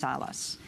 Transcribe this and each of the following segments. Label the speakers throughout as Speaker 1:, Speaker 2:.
Speaker 1: Salas.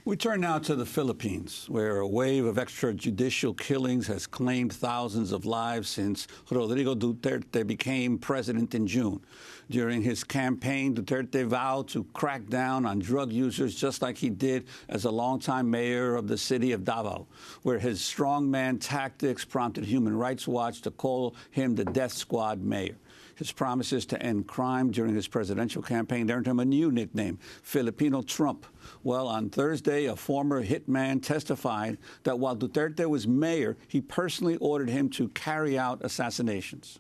Speaker 2: We turn now to the Philippines, where a wave of extrajudicial killings has claimed thousands of lives since Rodrigo Duterte became president in June. During his campaign, Duterte vowed to crack down on drug users just like he did as a longtime mayor of the city of Davao, where his strongman tactics prompted Human Rights Watch to call him the Death Squad mayor. His promises to end crime during his presidential campaign earned him a new nickname, Filipino Trump. Well, on Thursday, a former hitman testified that while Duterte was mayor, he personally ordered him to carry out assassinations.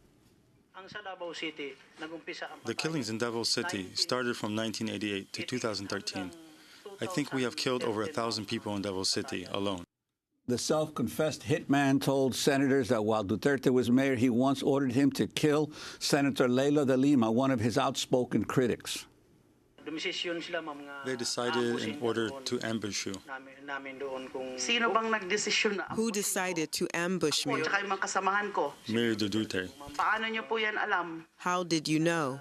Speaker 3: The killings in Davao City started from 1988 to 2013. I think we have killed over 1,000 people in Davao City alone.
Speaker 2: The self-confessed hitman told senators that while Duterte was mayor, he once ordered him to kill Senator Leila de Lima, one of his outspoken critics.
Speaker 3: They decided in order to ambush you.
Speaker 4: Who decided to ambush me?
Speaker 3: Mayor Duterte.
Speaker 4: How did you know?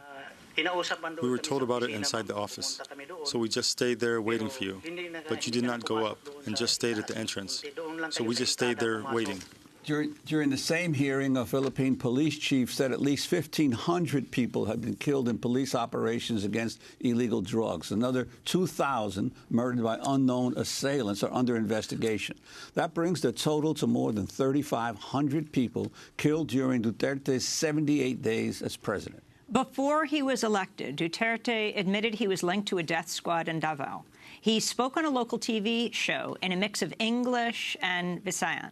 Speaker 3: We were told about it inside the office, so we just stayed there waiting for you. But you did not go up and just stayed at the entrance, so we just stayed there waiting.
Speaker 2: During the same hearing, a Philippine police chief said at least 1,500 people have been killed in police operations against illegal drugs. Another 2,000 murdered by unknown assailants are under investigation. That brings the total to more than 3,500 people killed during Duterte's 78 days as president.
Speaker 1: Before he was elected, Duterte admitted he was linked to a death squad in Davao. He spoke on a local TV show in a mix of English and Visayan.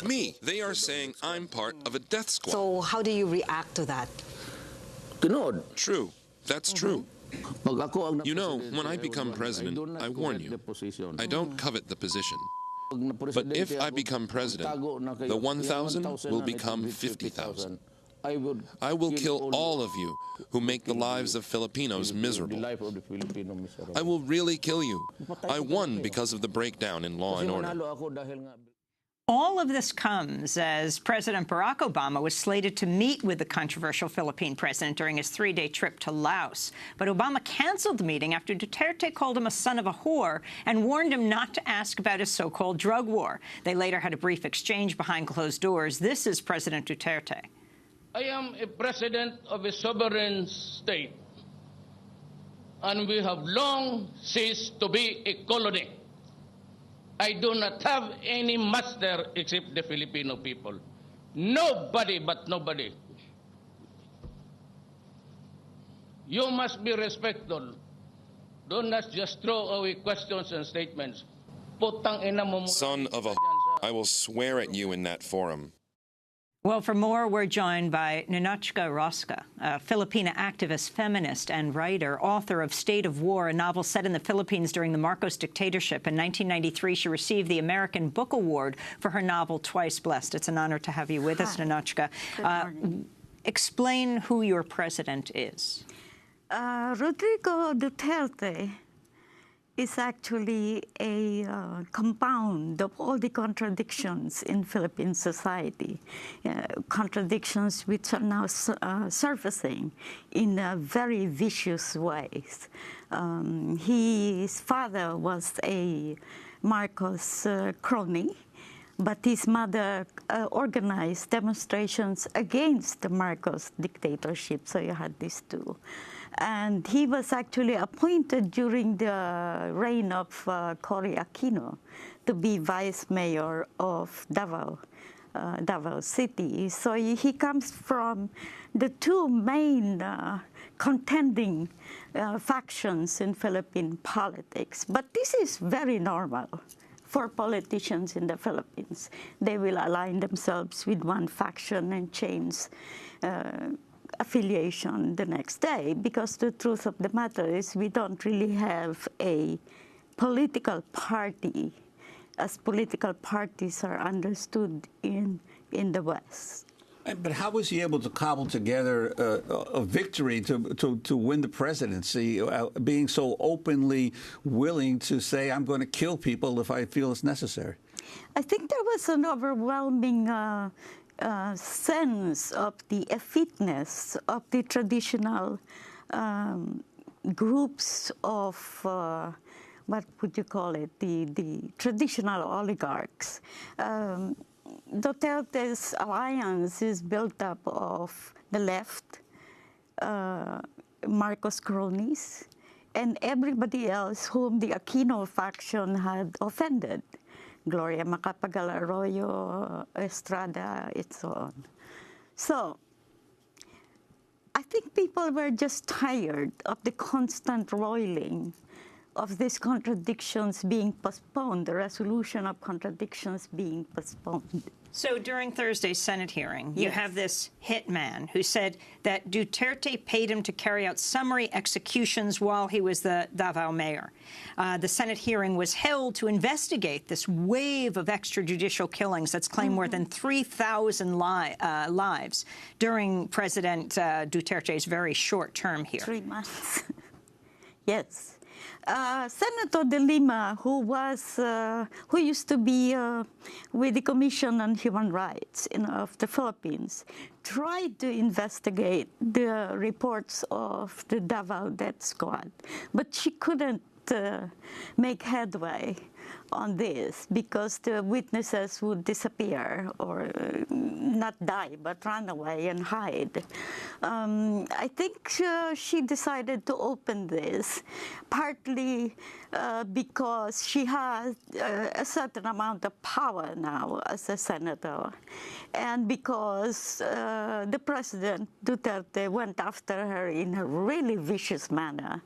Speaker 5: Me, they are saying I'm part of a death squad.
Speaker 6: So how do you react to that?
Speaker 5: True. That's true. You know, when I become president, I warn you, I don't covet the position. But if I become president, the 1,000 will become 50,000. I will kill all of you who make the lives of Filipinos miserable. I will really kill you. I won because of the breakdown in law and order.
Speaker 1: All of this comes as President Barack Obama was slated to meet with the controversial Philippine president during his 3-day trip to Laos. But Obama canceled the meeting after Duterte called him a son of a whore and warned him not to ask about his so-called drug war. They later had a brief exchange behind closed doors. This is President Duterte.
Speaker 7: I am a president of a sovereign state, and we have long ceased to be a colony. I do not have any master except the Filipino people. Nobody but nobody. You must be respectful. Do not just throw away questions and statements.
Speaker 5: Son of a I will swear at you in that forum.
Speaker 1: Well, for more, we're joined by Ninotchka Rosca, a Filipina activist, feminist, and writer, author of State of War, a novel set in the Philippines during the Marcos dictatorship. In 1993, she received the American Book Award for her novel Twice Blessed. It's an honor to have you with us, Ninotchka. Explain who your president is.
Speaker 8: Rodrigo Duterte is actually a compound of all the contradictions in Philippine society, contradictions which are now surfacing in very vicious ways. His father was a Marcos crony, but his mother organized demonstrations against the Marcos dictatorship, so you had these two. And he was actually appointed during the reign of Cory Aquino to be vice mayor of Davao City. So he comes from the two main contending factions in Philippine politics. But this is very normal for politicians in the Philippines. They will align themselves with one faction and change affiliation the next day, because the truth of the matter is we don't really have a political party as political parties are understood in the West.
Speaker 2: But how was he able to cobble together a victory to win the presidency, being so openly willing to say, I'm going to kill people if I feel it's necessary?
Speaker 8: I think there was an overwhelming sense of the effectiveness of the traditional groups of what would you call it, the traditional oligarchs. Duterte's alliance is built up of the left, Marcos cronies, and everybody else whom the Aquino faction had offended. Gloria Macapagal Arroyo, Estrada, and so on. So I think people were just tired of the constant roiling of these contradictions being postponed, the resolution of contradictions being postponed.
Speaker 1: So during Thursday's Senate hearing, you have this hitman who said that Duterte paid him to carry out summary executions while he was the Davao mayor. The Senate hearing was held to investigate this wave of extrajudicial killings that's claimed more than 3,000 lives during President Duterte's very short term here.
Speaker 8: 3 months. Yes. Senator De Lima, who used to be with the Commission on Human Rights of the Philippines, tried to investigate the reports of the Davao Death Squad, but she couldn't make headway on this because the witnesses would disappear or not die but run away and hide. I think she decided to open this partly because she has a certain amount of power now as a senator, and because the President Duterte went after her in a really vicious manner,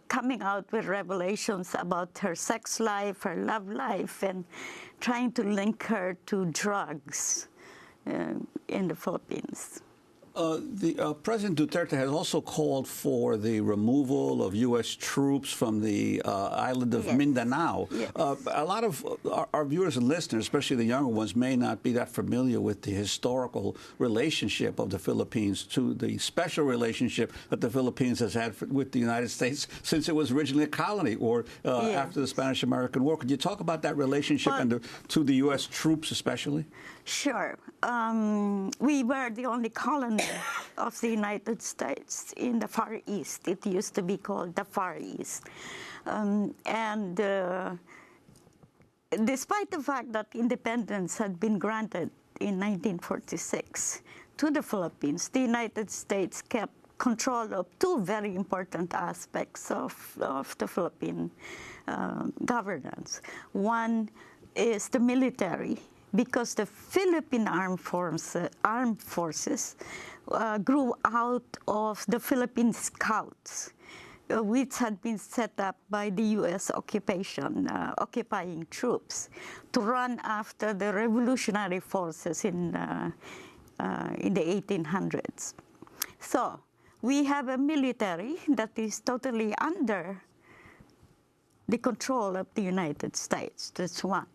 Speaker 8: coming out with revelations about her sex life, her love life, and trying to link her to drugs in the Philippines.
Speaker 2: President Duterte has also called for the removal of U.S. troops from the island of Mindanao.
Speaker 8: Yes.
Speaker 2: A lot of our viewers and listeners, especially the younger ones, may not be that familiar with the historical relationship of the Philippines to the special relationship that the Philippines has had with the United States since it was originally a colony or after the Spanish-American War. Could you talk about that relationship and to the U.S. troops especially?
Speaker 8: Sure. We were the only colony of the United States in the Far East. It used to be called the Far East. Despite the fact that independence had been granted in 1946 to the Philippines, the United States kept control of two very important aspects of the Philippine governance. One is the military, because the Philippine armed forces grew out of the Philippine Scouts, which had been set up by the U.S. occupying troops to run after the revolutionary forces in the 1800s. So we have a military that is totally under the control of the United States. That's one.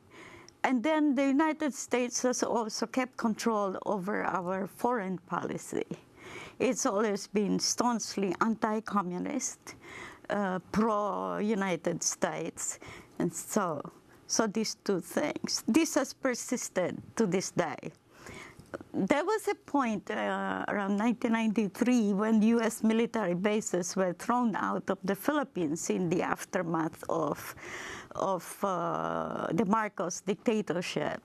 Speaker 8: And then the United States has also kept control over our foreign policy. It's always been staunchly anti-communist, pro-United States, and so these two things. This has persisted to this day. There was a point around 1993 when U.S. military bases were thrown out of the Philippines in the aftermath of the Marcos dictatorship,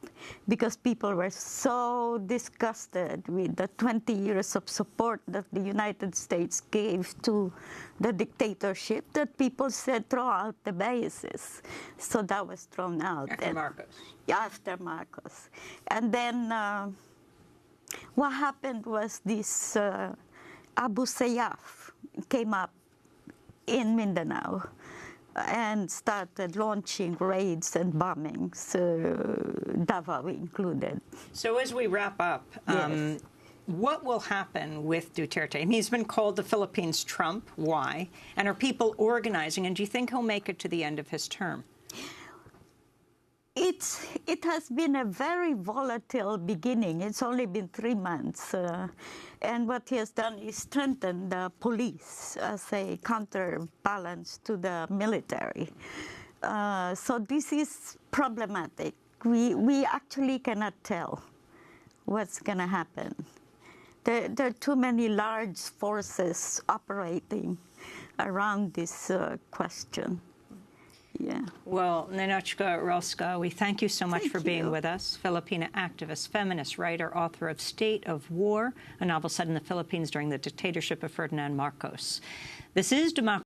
Speaker 8: because people were so disgusted with the 20 years of support that the United States gave to the dictatorship that people said throw out the bases. So that was thrown out.
Speaker 1: After Marcos.
Speaker 8: After Marcos. And then what happened was this Abu Sayyaf came up in Mindanao and started launching raids and bombings, Davao included.
Speaker 1: So as we wrap up, what will happen with Duterte? And he's been called the Philippines' Trump. Why? And are people organizing? And do you think he'll make it to the end of his term?
Speaker 8: It has been a very volatile beginning. It's only been 3 months. And what he has done is strengthen the police as a counterbalance to the military. So this is problematic. We actually cannot tell what's going to happen. There are too many large forces operating around this question. Yeah.
Speaker 1: Well, Ninotchka Rosca, we thank you so much for being with us. Filipina activist, feminist, writer, author of State of War, a novel set in the Philippines during the dictatorship of Ferdinand Marcos. This is Democracy